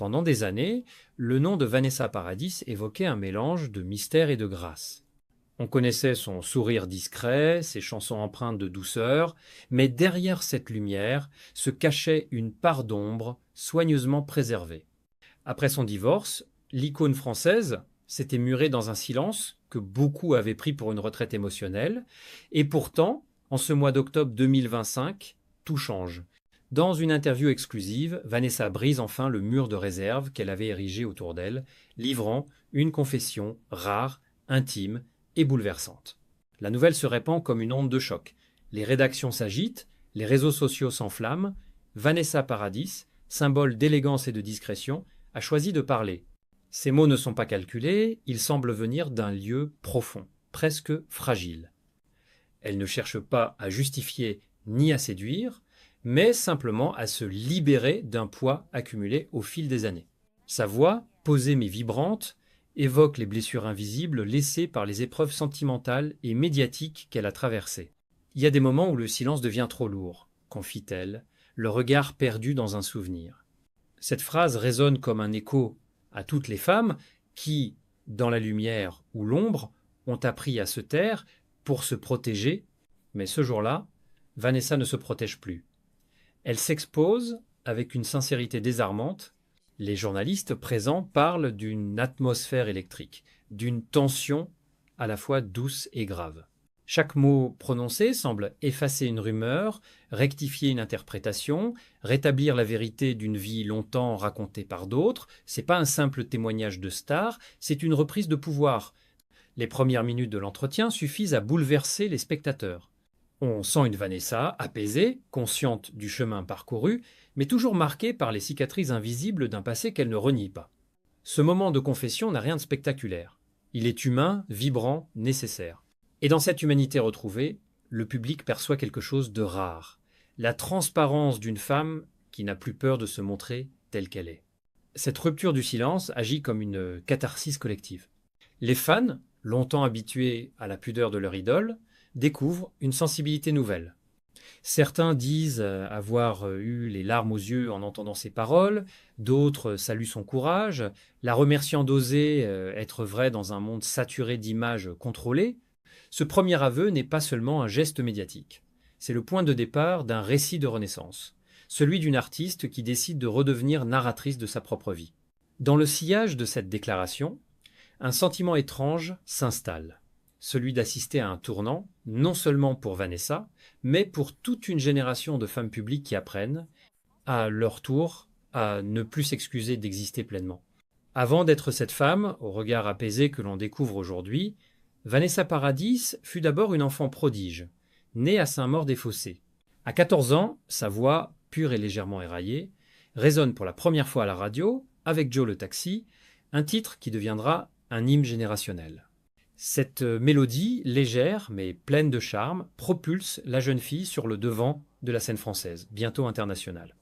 Pendant des années, le nom de Vanessa Paradis évoquait un mélange de mystère et de grâce. On connaissait son sourire discret, ses chansons empreintes de douceur, mais derrière cette lumière se cachait une part d'ombre soigneusement préservée. Après son divorce, l'icône française s'était murée dans un silence que beaucoup avaient pris pour une retraite émotionnelle, et pourtant, en ce mois d'octobre 2025, tout change. Dans une interview exclusive, Vanessa brise enfin le mur de réserve qu'elle avait érigé autour d'elle, livrant une confession rare, intime et bouleversante. La nouvelle se répand comme une onde de choc. Les rédactions s'agitent, les réseaux sociaux s'enflamment. Vanessa Paradis, symbole d'élégance et de discrétion, a choisi de parler. Ces mots ne sont pas calculés, ils semblent venir d'un lieu profond, presque fragile. Elle ne cherche pas à justifier ni à séduire, mais simplement à se libérer d'un poids accumulé au fil des années. Sa voix, posée mais vibrante, évoque les blessures invisibles laissées par les épreuves sentimentales et médiatiques qu'elle a traversées. Il y a des moments où le silence devient trop lourd, confie-t-elle, le regard perdu dans un souvenir. Cette phrase résonne comme un écho à toutes les femmes qui, dans la lumière ou l'ombre, ont appris à se taire pour se protéger, mais ce jour-là, Vanessa ne se protège plus. Elle s'expose avec une sincérité désarmante. Les journalistes présents parlent d'une atmosphère électrique, d'une tension à la fois douce et grave. Chaque mot prononcé semble effacer une rumeur, rectifier une interprétation, rétablir la vérité d'une vie longtemps racontée par d'autres. C'est pas un simple témoignage de star, c'est une reprise de pouvoir. Les premières minutes de l'entretien suffisent à bouleverser les spectateurs. On sent une Vanessa apaisée, consciente du chemin parcouru, mais toujours marquée par les cicatrices invisibles d'un passé qu'elle ne renie pas. Ce moment de confession n'a rien de spectaculaire. Il est humain, vibrant, nécessaire. Et dans cette humanité retrouvée, le public perçoit quelque chose de rare. La transparence d'une femme qui n'a plus peur de se montrer telle qu'elle est. Cette rupture du silence agit comme une catharsis collective. Les fans, longtemps habitués à la pudeur de leur idole, découvrent une sensibilité nouvelle. Certains disent avoir eu les larmes aux yeux en entendant ses paroles, d'autres saluent son courage, la remerciant d'oser être vraie dans un monde saturé d'images contrôlées. Ce premier aveu n'est pas seulement un geste médiatique, c'est le point de départ d'un récit de renaissance, celui d'une artiste qui décide de redevenir narratrice de sa propre vie. Dans le sillage de cette déclaration, un sentiment étrange s'installe, celui d'assister à un tournant, non seulement pour Vanessa, mais pour toute une génération de femmes publiques qui apprennent, à leur tour, à ne plus s'excuser d'exister pleinement. Avant d'être cette femme, au regard apaisé que l'on découvre aujourd'hui, Vanessa Paradis fut d'abord une enfant prodige, née à Saint-Maur-des-Fossés. À 14 ans, sa voix, pure et légèrement éraillée, résonne pour la première fois à la radio, avec Joe le Taxi, un titre qui deviendra un hymne générationnel. Cette mélodie, légère mais pleine de charme, propulse la jeune fille sur le devant de la scène française, bientôt internationale.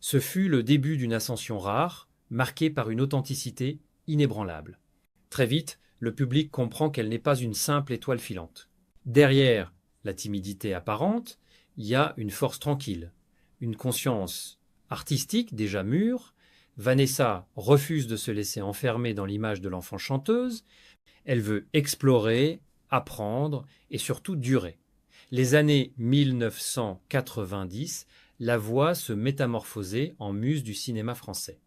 Ce fut le début d'une ascension rare, marquée par une authenticité inébranlable. Très vite, le public comprend qu'elle n'est pas une simple étoile filante. Derrière la timidité apparente, il y a une force tranquille, une conscience artistique déjà mûre. Vanessa refuse de se laisser enfermer dans l'image de l'enfant chanteuse. Elle veut explorer, apprendre et surtout durer. Les années 1990 la voit se métamorphoser en muse du cinéma français.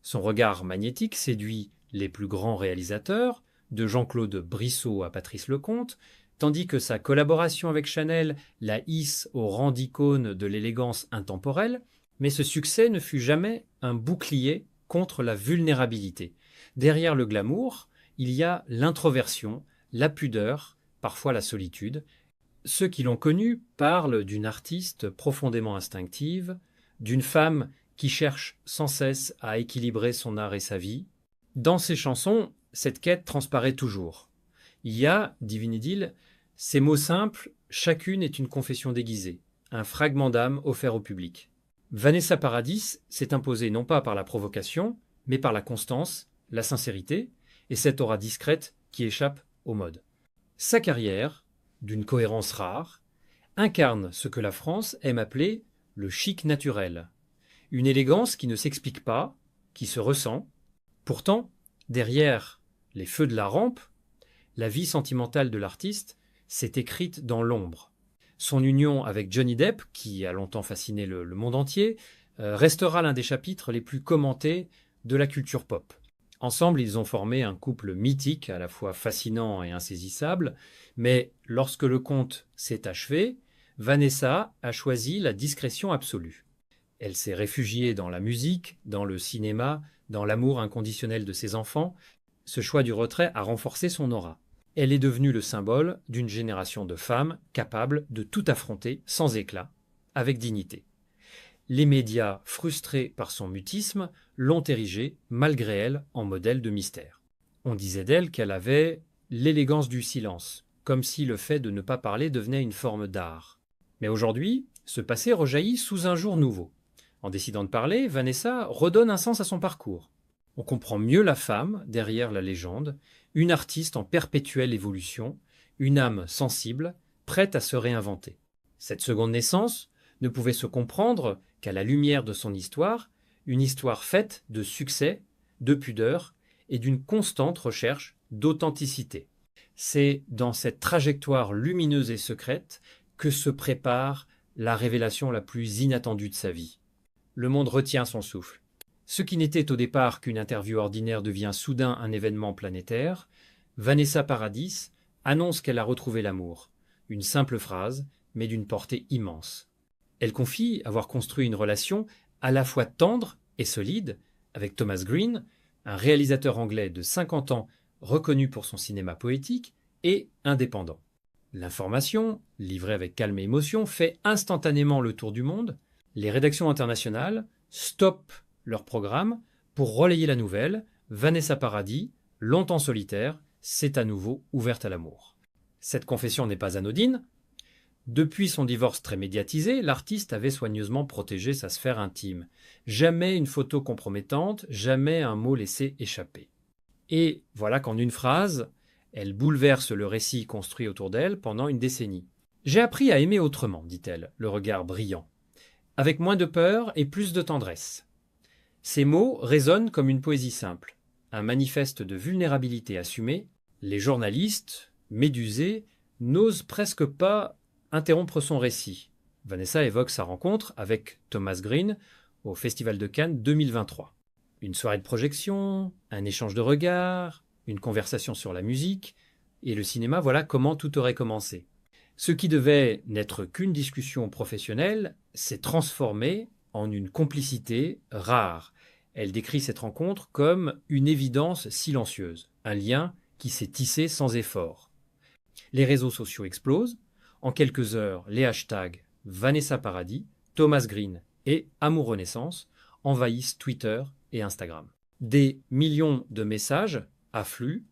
Son regard magnétique séduit les plus grands réalisateurs, de Jean-Claude Brissot à Patrice Lecomte, tandis que sa collaboration avec Chanel la hisse au rang d'icône de l'élégance intemporelle, mais ce succès ne fut jamais un bouclier contre la vulnérabilité. Derrière le glamour, il y a l'introversion, la pudeur, parfois la solitude. Ceux qui l'ont connue parlent d'une artiste profondément instinctive, d'une femme qui cherche sans cesse à équilibrer son art et sa vie. Dans ses chansons, cette quête transparaît toujours. Il y a, dit Vinedil, ces mots simples, chacune est une confession déguisée, un fragment d'âme offert au public. Vanessa Paradis s'est imposée non pas par la provocation, mais par la constance, la sincérité, et cette aura discrète qui échappe aux modes. Sa carrière, d'une cohérence rare, incarne ce que la France aime appeler le chic naturel. Une élégance qui ne s'explique pas, qui se ressent. Pourtant, derrière les feux de la rampe, la vie sentimentale de l'artiste s'est écrite dans l'ombre. Son union avec Johnny Depp, qui a longtemps fasciné le monde entier, restera l'un des chapitres les plus commentés de la culture pop. Ensemble, ils ont formé un couple mythique, à la fois fascinant et insaisissable, mais lorsque le conte s'est achevé, Vanessa a choisi la discrétion absolue. Elle s'est réfugiée dans la musique, dans le cinéma, dans l'amour inconditionnel de ses enfants. Ce choix du retrait a renforcé son aura. Elle est devenue le symbole d'une génération de femmes capables de tout affronter sans éclat, avec dignité. Les médias, frustrés par son mutisme, l'ont érigée, malgré elle, en modèle de mystère. On disait d'elle qu'elle avait l'élégance du silence, comme si le fait de ne pas parler devenait une forme d'art. Mais aujourd'hui, ce passé rejaillit sous un jour nouveau. En décidant de parler, Vanessa redonne un sens à son parcours. On comprend mieux la femme derrière la légende, une artiste en perpétuelle évolution, une âme sensible, prête à se réinventer. Cette seconde naissance ne pouvait se comprendre qu'à la lumière de son histoire, une histoire faite de succès, de pudeur et d'une constante recherche d'authenticité. C'est dans cette trajectoire lumineuse et secrète que se prépare la révélation la plus inattendue de sa vie. Le monde retient son souffle. Ce qui n'était au départ qu'une interview ordinaire devient soudain un événement planétaire. Vanessa Paradis annonce qu'elle a retrouvé l'amour. Une simple phrase, mais d'une portée immense. Elle confie avoir construit une relation à la fois tendre et solide avec Thomas Green, un réalisateur anglais de 50 ans reconnu pour son cinéma poétique et indépendant. L'information, livrée avec calme et émotion, fait instantanément le tour du monde. Les rédactions internationales stoppent leur programme pour relayer la nouvelle. Vanessa Paradis, longtemps solitaire, s'est à nouveau ouverte à l'amour. Cette confession n'est pas anodine. Depuis son divorce très médiatisé, l'artiste avait soigneusement protégé sa sphère intime. Jamais une photo compromettante, jamais un mot laissé échapper. Et voilà qu'en une phrase, elle bouleverse le récit construit autour d'elle pendant une décennie. « J'ai appris à aimer autrement, dit-elle, le regard brillant, avec moins de peur et plus de tendresse. » Ces mots résonnent comme une poésie simple, un manifeste de vulnérabilité assumée. Les journalistes, médusés, n'osent presque pas interrompre son récit. Vanessa évoque sa rencontre avec Thomas Green au Festival de Cannes 2023. Une soirée de projection, un échange de regards, une conversation sur la musique et le cinéma, voilà comment tout aurait commencé. Ce qui devait n'être qu'une discussion professionnelle s'est transformé en une complicité rare. Elle décrit cette rencontre comme une évidence silencieuse, un lien qui s'est tissé sans effort. Les réseaux sociaux explosent. En quelques heures, les hashtags Vanessa Paradis, Thomas Green et Amour Renaissance envahissent Twitter et Instagram. Des millions de messages affluent,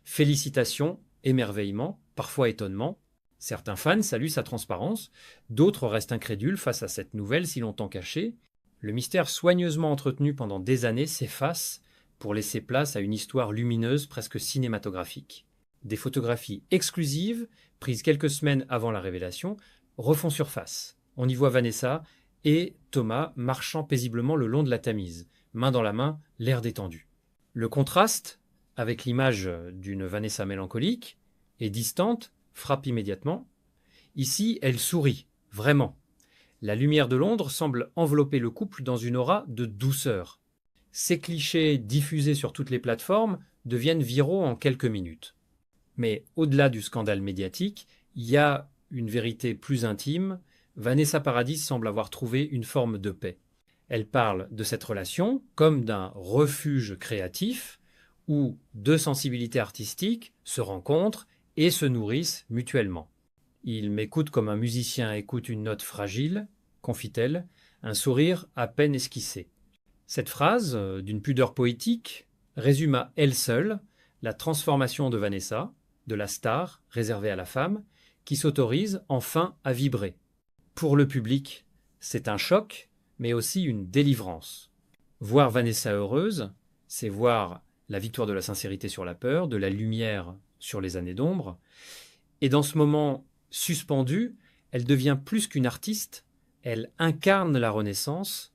félicitations, émerveillement, parfois étonnement. Certains fans saluent sa transparence, d'autres restent incrédules face à cette nouvelle si longtemps cachée. Le mystère soigneusement entretenu pendant des années s'efface pour laisser place à une histoire lumineuse presque cinématographique. Des photographies exclusives, prises quelques semaines avant la révélation, refont surface. On y voit Vanessa et Thomas marchant paisiblement le long de la Tamise, main dans la main, l'air détendu. Le contraste avec l'image d'une Vanessa mélancolique et distante frappe immédiatement. Ici, elle sourit, vraiment. La lumière de Londres semble envelopper le couple dans une aura de douceur. Ces clichés diffusés sur toutes les plateformes deviennent viraux en quelques minutes. Mais au-delà du scandale médiatique, il y a une vérité plus intime. Vanessa Paradis semble avoir trouvé une forme de paix. Elle parle de cette relation comme d'un refuge créatif où deux sensibilités artistiques se rencontrent et se nourrissent mutuellement. Il m'écoute comme un musicien écoute une note fragile, confie-t-elle, un sourire à peine esquissé. Cette phrase, d'une pudeur poétique, résume à elle seule la transformation de Vanessa, de la star réservée à la femme, qui s'autorise enfin à vibrer. Pour le public, c'est un choc, mais aussi une délivrance. Voir Vanessa heureuse, c'est voir la victoire de la sincérité sur la peur, de la lumière sur les années d'ombre. Et dans ce moment suspendue, elle devient plus qu'une artiste, elle incarne la Renaissance.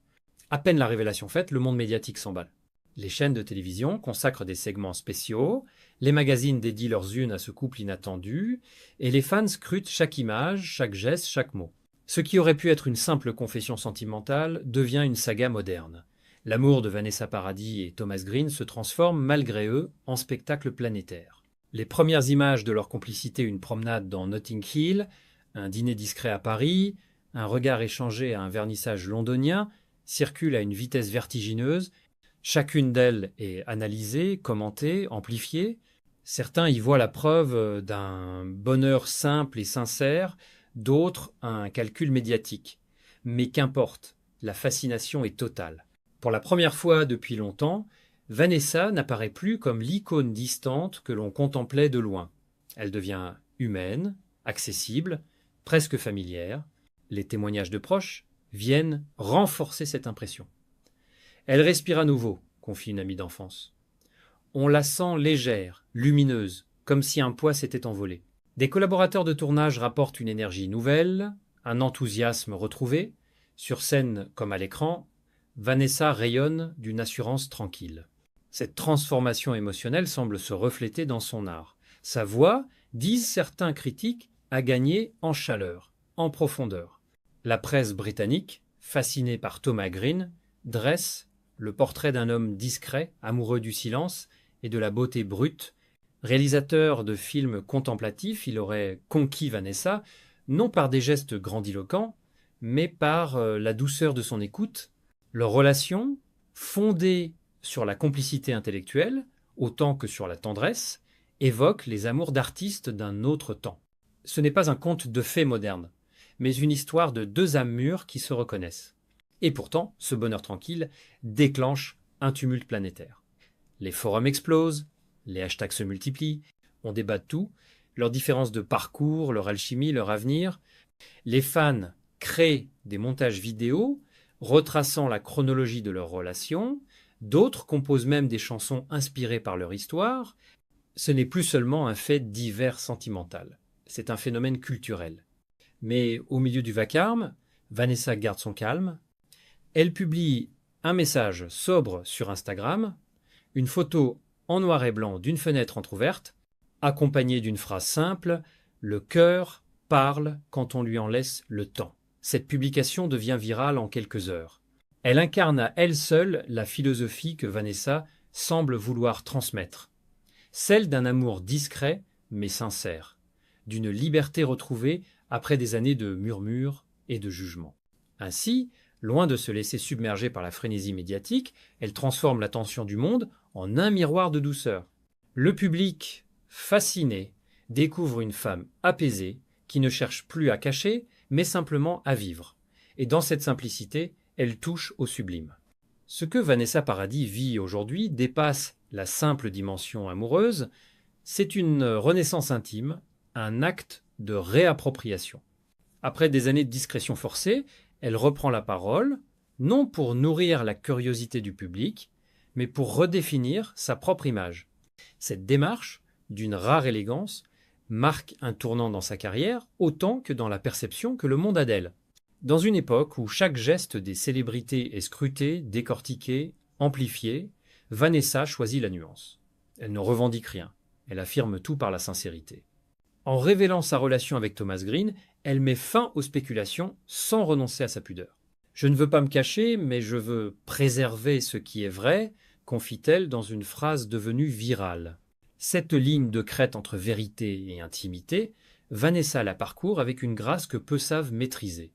À peine la révélation faite, le monde médiatique s'emballe. Les chaînes de télévision consacrent des segments spéciaux, les magazines dédient leurs unes à ce couple inattendu, et les fans scrutent chaque image, chaque geste, chaque mot. Ce qui aurait pu être une simple confession sentimentale devient une saga moderne. L'amour de Vanessa Paradis et Thomas Green se transforme, malgré eux, en spectacle planétaire. Les premières images de leur complicité, une promenade dans Notting Hill, un dîner discret à Paris, un regard échangé à un vernissage londonien, circulent à une vitesse vertigineuse. Chacune d'elles est analysée, commentée, amplifiée. Certains y voient la preuve d'un bonheur simple et sincère, d'autres un calcul médiatique. Mais qu'importe, la fascination est totale. Pour la première fois depuis longtemps, Vanessa n'apparaît plus comme l'icône distante que l'on contemplait de loin. Elle devient humaine, accessible, presque familière. Les témoignages de proches viennent renforcer cette impression. Elle respire à nouveau, confie une amie d'enfance. On la sent légère, lumineuse, comme si un poids s'était envolé. Des collaborateurs de tournage rapportent une énergie nouvelle, un enthousiasme retrouvé. Sur scène comme à l'écran, Vanessa rayonne d'une assurance tranquille. Cette transformation émotionnelle semble se refléter dans son art. Sa voix, disent certains critiques, a gagné en chaleur, en profondeur. La presse britannique, fascinée par Thomas Green, dresse le portrait d'un homme discret, amoureux du silence et de la beauté brute. Réalisateur de films contemplatifs, il aurait conquis Vanessa, non par des gestes grandiloquents, mais par la douceur de son écoute. Leur relation, fondée sur la complicité intellectuelle, autant que sur la tendresse, évoque les amours d'artistes d'un autre temps. Ce n'est pas un conte de fées moderne, mais une histoire de deux âmes mûres qui se reconnaissent. Et pourtant, ce bonheur tranquille déclenche un tumulte planétaire. Les forums explosent, les hashtags se multiplient, on débat de tout, leurs différences de parcours, leur alchimie, leur avenir. Les fans créent des montages vidéo retraçant la chronologie de leur relation, d'autres composent même des chansons inspirées par leur histoire. Ce n'est plus seulement un fait divers sentimental, c'est un phénomène culturel. Mais au milieu du vacarme, Vanessa garde son calme. Elle publie un message sobre sur Instagram, une photo en noir et blanc d'une fenêtre entrouverte, accompagnée d'une phrase simple « Le cœur parle quand on lui en laisse le temps ». Cette publication devient virale en quelques heures. Elle incarne à elle seule la philosophie que Vanessa semble vouloir transmettre. Celle d'un amour discret mais sincère, d'une liberté retrouvée après des années de murmures et de jugements. Ainsi, loin de se laisser submerger par la frénésie médiatique, elle transforme l'attention du monde en un miroir de douceur. Le public, fasciné, découvre une femme apaisée qui ne cherche plus à cacher, mais simplement à vivre. Et dans cette simplicité, elle touche au sublime. Ce que Vanessa Paradis vit aujourd'hui dépasse la simple dimension amoureuse, c'est une renaissance intime, un acte de réappropriation. Après des années de discrétion forcée, elle reprend la parole, non pour nourrir la curiosité du public, mais pour redéfinir sa propre image. Cette démarche, d'une rare élégance, marque un tournant dans sa carrière, autant que dans la perception que le monde a d'elle. Dans une époque où chaque geste des célébrités est scruté, décortiqué, amplifié, Vanessa choisit la nuance. Elle ne revendique rien, elle affirme tout par la sincérité. En révélant sa relation avec Thomas Green, elle met fin aux spéculations sans renoncer à sa pudeur. « Je ne veux pas me cacher, mais je veux préserver ce qui est vrai », confie-t-elle dans une phrase devenue virale. Cette ligne de crête entre vérité et intimité, Vanessa la parcourt avec une grâce que peu savent maîtriser.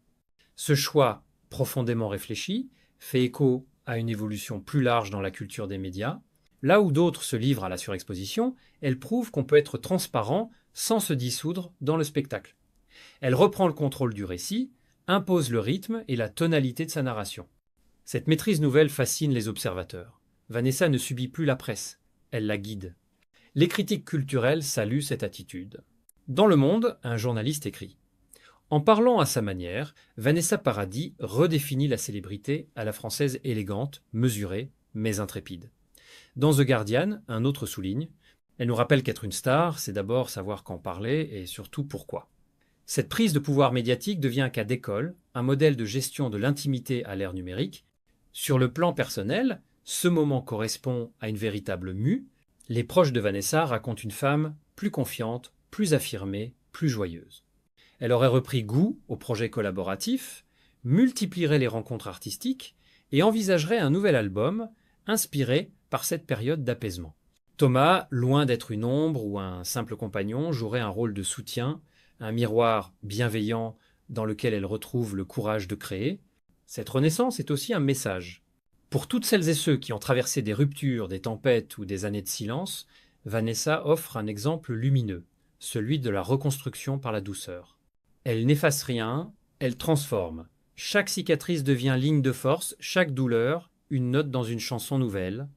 Ce choix, profondément réfléchi, fait écho à une évolution plus large dans la culture des médias. Là où d'autres se livrent à la surexposition, elle prouve qu'on peut être transparent sans se dissoudre dans le spectacle. Elle reprend le contrôle du récit, impose le rythme et la tonalité de sa narration. Cette maîtrise nouvelle fascine les observateurs. Vanessa ne subit plus la presse, elle la guide. Les critiques culturelles saluent cette attitude. Dans Le Monde, un journaliste écrit « En parlant à sa manière, Vanessa Paradis redéfinit la célébrité à la française élégante, mesurée, mais intrépide. » Dans The Guardian, un autre souligne « Elle nous rappelle qu'être une star, c'est d'abord savoir qu'en parler et surtout pourquoi. » Cette prise de pouvoir médiatique devient un cas d'école, un modèle de gestion de l'intimité à l'ère numérique. Sur le plan personnel, Ce moment correspond à une véritable mue. Les proches de Vanessa racontent une femme plus confiante, plus affirmée, plus joyeuse. Elle aurait repris goût aux projets collaboratifs, multiplierait les rencontres artistiques et envisagerait un nouvel album inspiré par cette période d'apaisement. Thomas, loin d'être une ombre ou un simple compagnon, jouerait un rôle de soutien, un miroir bienveillant dans lequel elle retrouve le courage de créer. Cette renaissance est aussi un message. Pour toutes celles et ceux qui ont traversé des ruptures, des tempêtes ou des années de silence, Vanessa offre un exemple lumineux, celui de la reconstruction par la douceur. Elle n'efface rien, elle transforme. Chaque cicatrice devient ligne de force, chaque douleur, une note dans une chanson nouvelle.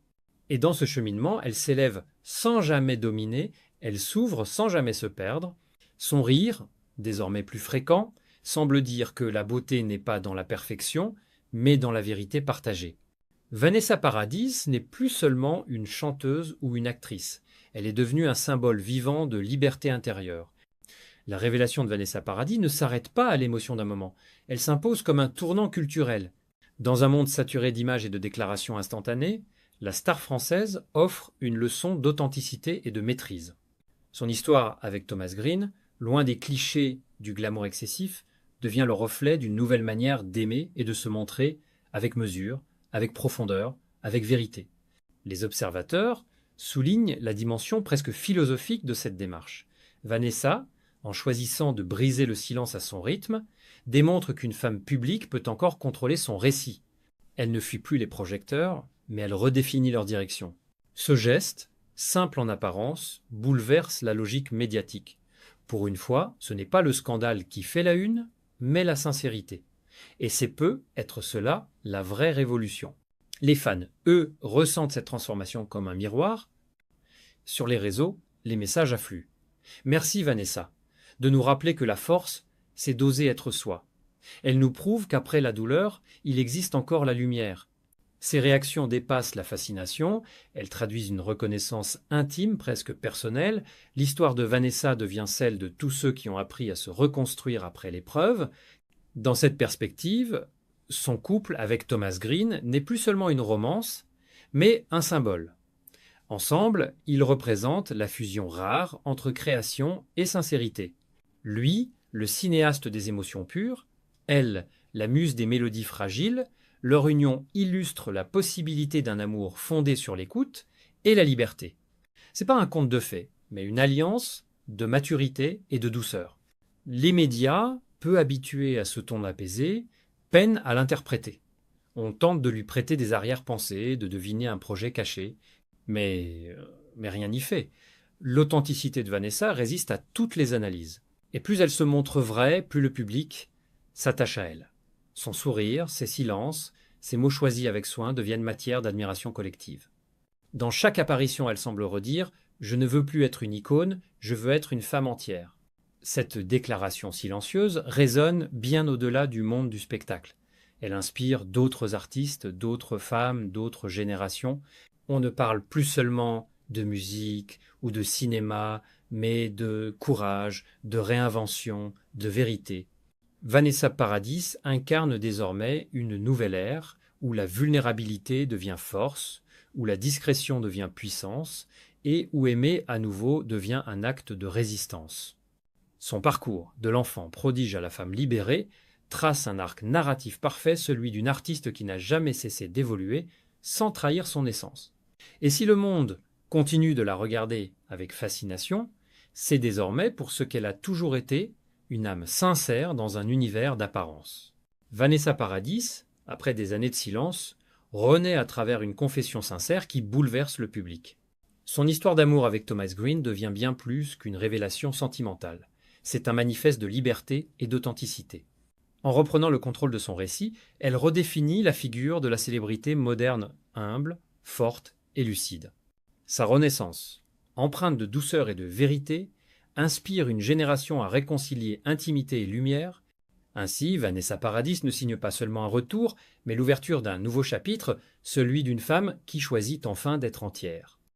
Et dans ce cheminement, elle s'élève sans jamais dominer, elle s'ouvre sans jamais se perdre. Son rire, désormais plus fréquent, semble dire que la beauté n'est pas dans la perfection, mais dans la vérité partagée. Vanessa Paradis n'est plus seulement une chanteuse ou une actrice. Elle est devenue un symbole vivant de liberté intérieure. La révélation de Vanessa Paradis ne s'arrête pas à l'émotion d'un moment. Elle s'impose comme un tournant culturel. Dans un monde saturé d'images et de déclarations instantanées, la star française offre une leçon d'authenticité et de maîtrise. Son histoire avec Thomas Green, loin des clichés du glamour excessif, devient le reflet d'une nouvelle manière d'aimer et de se montrer avec mesure, avec profondeur, avec vérité. Les observateurs soulignent la dimension presque philosophique de cette démarche. Vanessa, en choisissant de briser le silence à son rythme, démontre qu'une femme publique peut encore contrôler son récit. Elle ne fuit plus les projecteurs, mais elle redéfinit leur direction. Ce geste, simple en apparence, bouleverse la logique médiatique. Pour une fois, ce n'est pas le scandale qui fait la une, mais la sincérité. Et c'est peut être cela la vraie révolution. Les fans, eux, ressentent cette transformation comme un miroir. Sur les réseaux, les messages affluent. Merci Vanessa de nous rappeler que la force, c'est d'oser être soi. Elle nous prouve qu'après la douleur, il existe encore la lumière. Ces réactions dépassent la fascination, elles traduisent une reconnaissance intime, presque personnelle. L'histoire de Vanessa devient celle de tous ceux qui ont appris à se reconstruire après l'épreuve. Dans cette perspective, son couple avec Thomas Green n'est plus seulement une romance, mais un symbole. Ensemble, ils représentent la fusion rare entre création et sincérité. Lui, le cinéaste des émotions pures, elle, la muse des mélodies fragiles, leur union illustre la possibilité d'un amour fondé sur l'écoute et la liberté. C'est pas un conte de fées, mais une alliance de maturité et de douceur. Les médias, peu habitués à ce ton apaisé, peinent à l'interpréter. On tente de lui prêter des arrière-pensées, de deviner un projet caché, mais rien n'y fait. L'authenticité de Vanessa résiste à toutes les analyses. Et plus elle se montre vraie, plus le public s'attache à elle. Son sourire, ses silences, ses mots choisis avec soin deviennent matière d'admiration collective. Dans chaque apparition, elle semble redire « Je ne veux plus être une icône, je veux être une femme entière ». Cette déclaration silencieuse résonne bien au-delà du monde du spectacle. Elle inspire d'autres artistes, d'autres femmes, d'autres générations. On ne parle plus seulement de musique ou de cinéma, mais de courage, de réinvention, de vérité. Vanessa Paradis incarne désormais une nouvelle ère où la vulnérabilité devient force, où la discrétion devient puissance et où aimer à nouveau devient un acte de résistance. Son parcours, de l'enfant prodige à la femme libérée, trace un arc narratif parfait, celui d'une artiste qui n'a jamais cessé d'évoluer sans trahir son essence. Et si le monde continue de la regarder avec fascination, c'est désormais pour ce qu'elle a toujours été, une âme sincère dans un univers d'apparence. Vanessa Paradis, après des années de silence, renaît à travers une confession sincère qui bouleverse le public. Son histoire d'amour avec Thomas Green devient bien plus qu'une révélation sentimentale. C'est un manifeste de liberté et d'authenticité. En reprenant le contrôle de son récit, elle redéfinit la figure de la célébrité moderne humble, forte et lucide. Sa renaissance, empreinte de douceur et de vérité, inspire une génération à réconcilier intimité et lumière. Ainsi, Vanessa Paradis ne signe pas seulement un retour, mais l'ouverture d'un nouveau chapitre, celui d'une femme qui choisit enfin d'être entière.